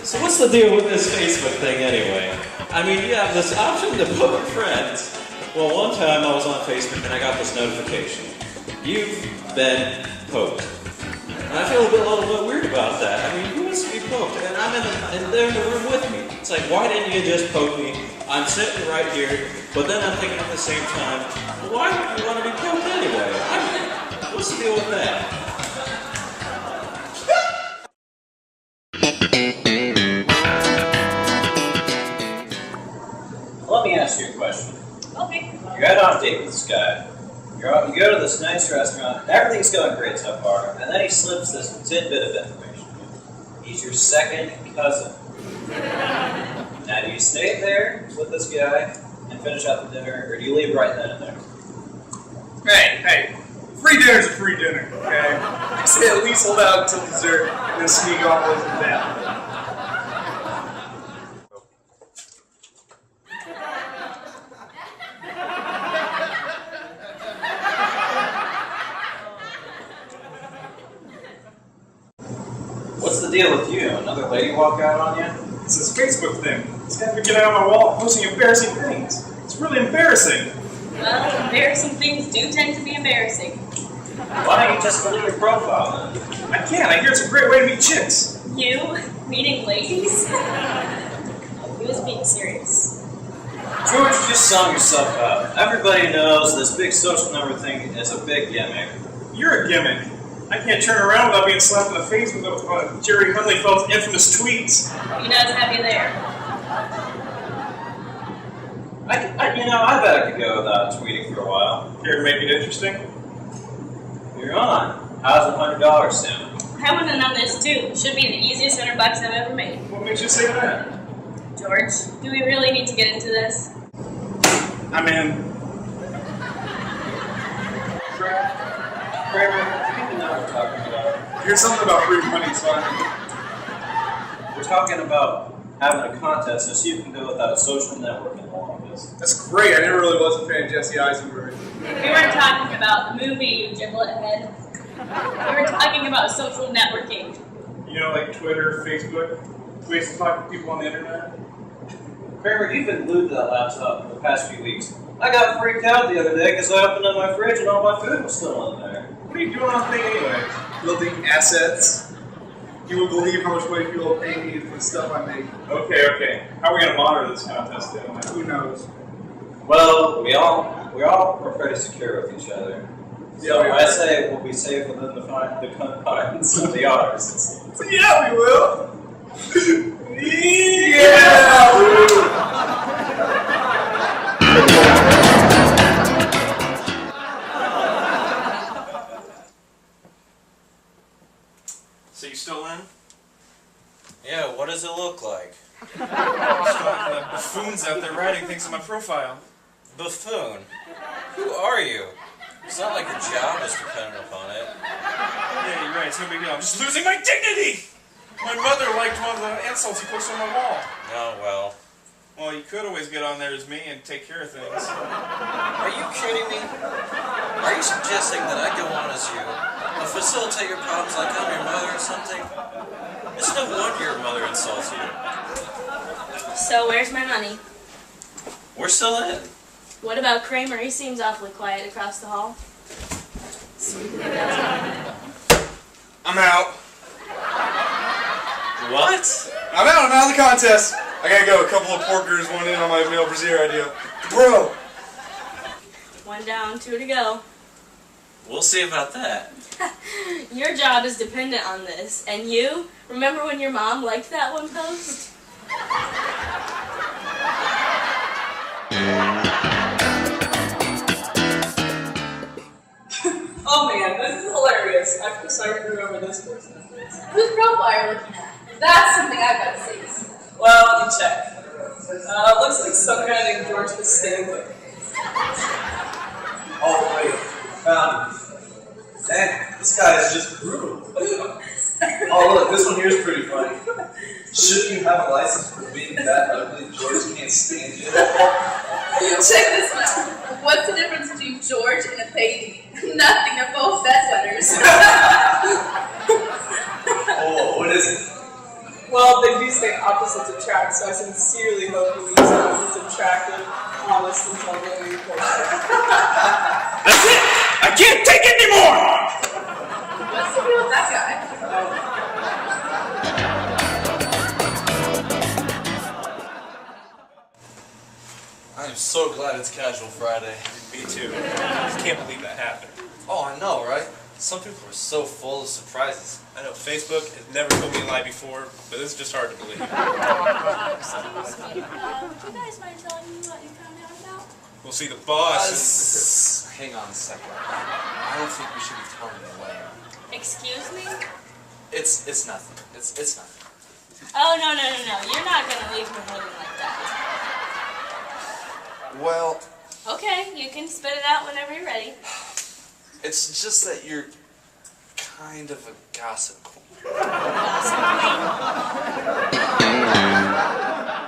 So what's the deal with this Facebook thing anyway? I mean, you have this option to poke friends. Well, one time I was on Facebook and I got this notification. You've been poked. And I feel a little bit weird about that. I mean, who wants to be poked? And I'm and they're in the room with me. It's like, why didn't you just poke me? I'm sitting right here, but then I'm thinking at the same time, well, why would you want to be poked anyway? What's the deal with that? Let me ask you a question. Okay. You're out on a date with this guy. You go to this nice restaurant, everything's going great so far, and then he slips this tidbit of information. He's your second cousin. Now, do you stay there with this guy and finish out the dinner, or do you leave right then and there? Hey, free dinner's a free dinner, okay? I say at least hold out until dessert and then sneak off with that. What's the deal with you? Another lady walk out on you? It's this Facebook thing. This guy would get out on my wall posting embarrassing things. It's really embarrassing. Well, embarrassing things do tend to be embarrassing. Why don't you just delete your profile then? I can't. I hear it's a great way to meet chicks. You? Meeting ladies? He was being serious. George, you're just selling yourself out. Everybody knows this big social number thing is a big gimmick. You're a gimmick. I can't turn around without being slapped in the face with Jerry Hundleyfeld's infamous tweets. He does have you there. I bet I could go without tweeting for a while. Here to make it interesting? You're on. How's $100 sound? I want to know this too. Should be the easiest $100 I've ever made. What makes you say that? George, do we really need to get into this? I'm in. Kramer, I think you know what we're talking about. Here's something about free money, so We're talking about having a contest so you can go without social networking along this. That's great. I never really was a fan of Jesse Eisenberg. We weren't talking about the movie, you giblet head. We were talking about social networking. You know, like Twitter, Facebook, ways to talk to people on the internet. Kramer, you've been glued to that laptop for the past few weeks. I got freaked out the other day because I opened up my fridge and all my food was still in there. What are you doing on the thing anyway? Building assets? You would believe how much money people will pay me for the stuff I make. Okay. How are we going to monitor this contest anyway? Who knows? Well, we all are pretty secure with each other. So Yeah, I say we'll be safe within the confines of the artists. Yeah, we will! Yeah! So you still in? Yeah, what does it look like? The buffoons out there writing things on my profile. Buffoon? Who are you? It's not like your job is dependent upon it. Yeah, you're right. It's no big deal. I'm just losing my dignity! My mother liked one of the insults you posted on my wall. Oh, well. Well, you could always get on there as me and take care of things. Are you kidding me? Are you suggesting that I go on as you and facilitate your problems like I'm your mother or something? It's no wonder your mother insults you. So where's my money? We're still in. What about Kramer? He seems awfully quiet across the hall. I'm out. What? I'm out of the contest. I gotta go. A couple of porkers, one in on my male brassiere idea. Bro! One down, two to go. We'll see about that. Your job is dependent on this. And you? Remember when your mom liked that one post? Oh man, this is hilarious. I'm so sorry to remember this person. Whose profile are you looking at? That's something I've got to see. Well, let me check. Looks like some guy named George Costanza. Oh, wait. Found it. Dang, this guy is just brutal. Oh, look, this one here is pretty funny. Shouldn't you have a license for being that ugly? George can't stand you. Check this one out. What's the difference between George and a baby? Nothing, they're both bedwetters. opposites attract, so I sincerely hope you meet someone who's attractive, honest, and totally important. That's it! I can't take it anymore! What's the deal with that guy? I am so glad it's Casual Friday. Me too. I just can't believe that happened. Oh, I know, right? Some people are so full of surprises. I know Facebook has never told me a lie before, but it's just hard to believe. Excuse me. Would you guys mind telling me what you found out about? We'll see, the boss is... Hang on a second. I don't think we should be telling them away. Excuse me? It's nothing. It's nothing. Oh, no. You're not gonna leave me hanging like that. Well, Okay, you can spit it out whenever you're ready. it's just that you're kind of a gossip queen. Gossip queen.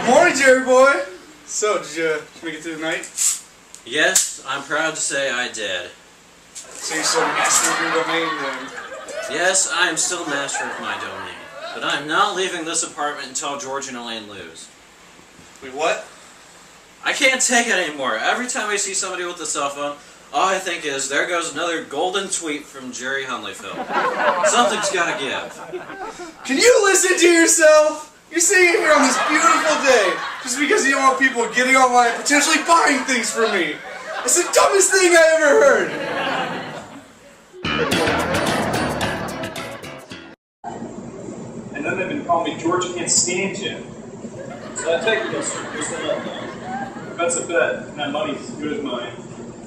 Morning, Jerry boy. So, did you make it through the night? Yes, I'm proud to say I did. So you're still master of your domain then? Yes, I am still master of my domain. But I'm not leaving this apartment until George and Elaine lose. Wait, what? I can't take it anymore. Every time I see somebody with a cell phone, all I think is, there goes another golden tweet from Jerry Hundleyfeld. Something's gotta give. Can you listen to yourself? You're sitting here on this beautiful day just because you don't want people getting online and potentially buying things from me. It's the dumbest thing I ever heard. And then they've been calling me George can't stand you. So I take it you're still up now. That's a bet. And that money's as good as mine.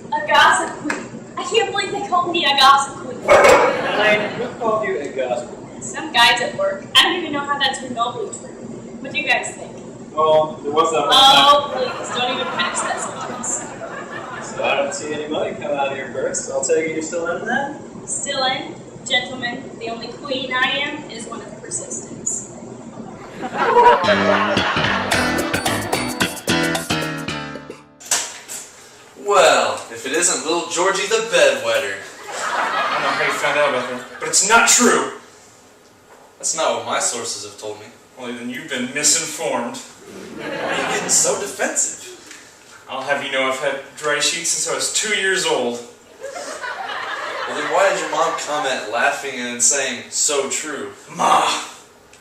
A gossip queen. I can't believe they called me a gossip queen. Elaine, who called you a gospel? Some guys at work. I don't even know how that's remotely true. What do you guys think? Well, there was that one Oh, please, don't even finish that sentence. So I don't see any money come out of your purse. I'll take it you're still in that? Still in, gentlemen, the only queen I am is one of persistence. Well, if it isn't little Georgie the bedwetter. I don't know how you found out about her, but it's not true. That's not what my sources have told me. Well, then you've been misinformed. Why are you getting so defensive? I'll have you know I've had dry sheets since I was 2 years old. Well, then why did your mom comment laughing and saying, so true? Ma,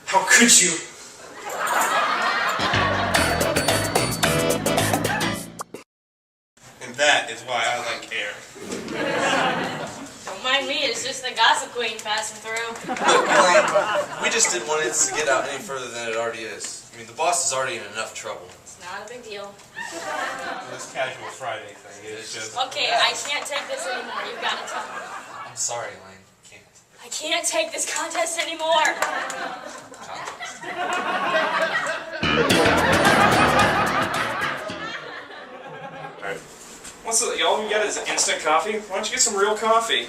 how could you? And that is why I like air. Don't mind me, it's just the gossip queen passing through. Look, Elaine, we just didn't want it to get out any further than it already is. I mean, the boss is already in enough trouble. It's not a big deal. This Casual Friday thing is just... Okay, I can't take this anymore. You've got to tell me. I'm sorry, Elaine. Can't. I can't take this contest anymore. Alright. What's the... All we got is instant coffee? Why don't you get some real coffee?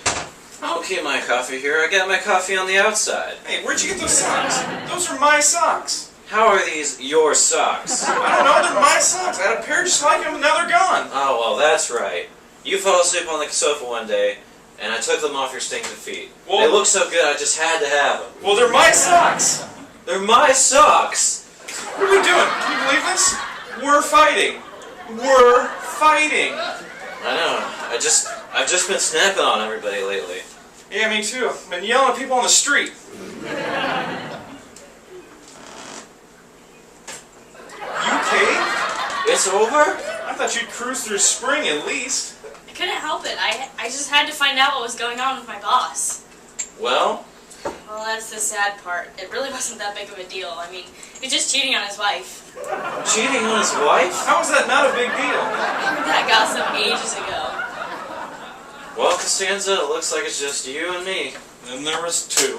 I'll keep my coffee here. I got my coffee on the outside. Hey, where'd you get those socks? Those are my socks. How are these your socks? I don't know, they're my socks. I had a pair just like them, and now they're gone. Oh, well, that's right. You fell asleep on the sofa one day, and I took them off your stinking feet. Well, they look so good, I just had to have them. Well, they're my socks. They're my socks! What are we doing? Can you believe this? We're fighting. We're fighting. I know. I've just been snapping on everybody lately. Yeah, me too. I've been yelling at people on the street. You caved? It's over? I thought you'd cruise through spring at least. I couldn't help it. I just had to find out what was going on with my boss. Well, Well, that's the sad part. It really wasn't that big of a deal. I mean, he's just cheating on his wife. cheating on his wife? How is that not a big deal? I heard that gossip ages ago. Well, Costanza, it looks like it's just you and me. Then there was two.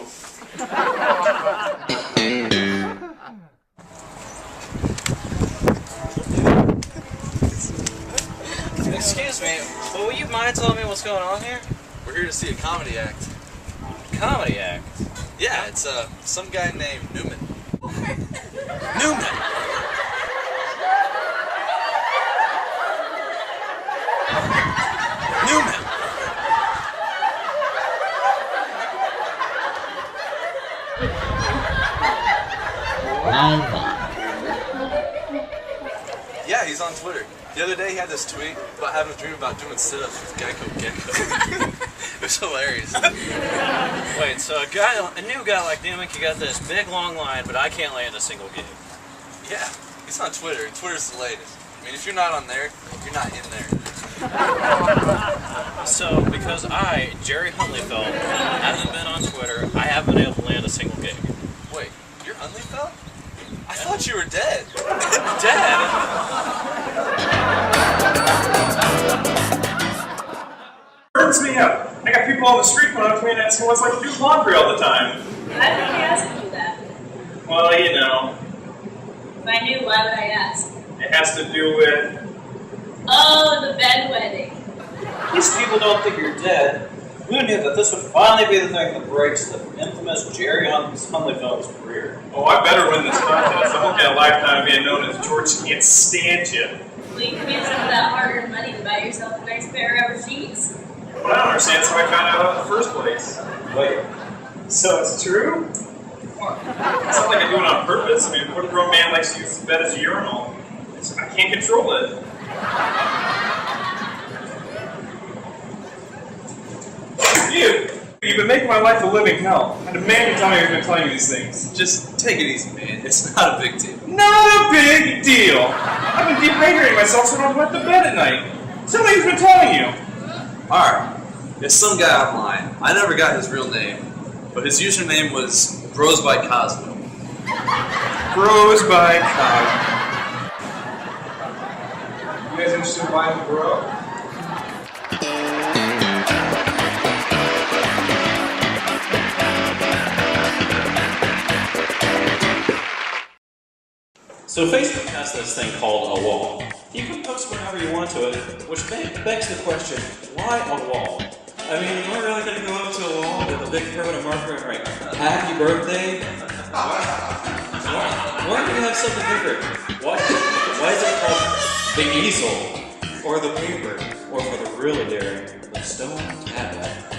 Excuse Excuse me, but would you mind telling me what's going on here? We're here to see a comedy act. Comedy act. Yeah, it's some guy named Newman. Newman! Newman! Yeah, he's on Twitter. The other day he had this tweet about having a dream about doing sit-ups with Gecko Gecko. It was hilarious. Wait, so a new guy like Newman can get this big long line, but I can't land a single gig. Yeah, he's on Twitter, and Twitter's the latest. I mean, if you're not on there, you're not in there. So, because I, Jerry Hundleyfeld, haven't been on Twitter, I haven't been able to land a single gig. Wait, you're Hundleyfeld? I thought you were dead. Dead? Burns me up. I got people on the street when I'm cleaning at school. It's like do laundry all the time. Why would you ask me that? Well, you know, If I knew, why would I ask? it has to do with. Oh, the bedwetting. These people don't think you're dead. Who knew that this would finally be the thing that breaks the infamous Jerry Hundleyfeld's career? Oh, I better win this contest. I won't get a lifetime of being known as George Can't Stand You. Well, you can use some of that hard-earned money to buy yourself a nice pair of rubber sheets. But I don't understand how I found out in the first place. Wait, So it's true? It's not like I do it on purpose. I mean, what grown man likes to use the bed as a urinal? I can't control it. You've been making my life a living hell. I demand you tell me who's been telling you these things. Just take it easy, man. It's not a big deal. Not a big deal. I've been dehydrating myself so I don't wet the bed at night. Tell me who's been telling you. Alright, it's some guy online. I never got his real name, but his username was Bros by Cosmo. Bros by Cosmo. You guys interested in buying a bro? So Facebook has this thing called a wall. You can post whatever you want to it, which begs the question, why a wall? I mean, you're really going to go up to a wall with a big permanent marker and write, happy birthday? Why do you have something different? Why is it called the easel, or the paper, or for the really daring, the stone tablet?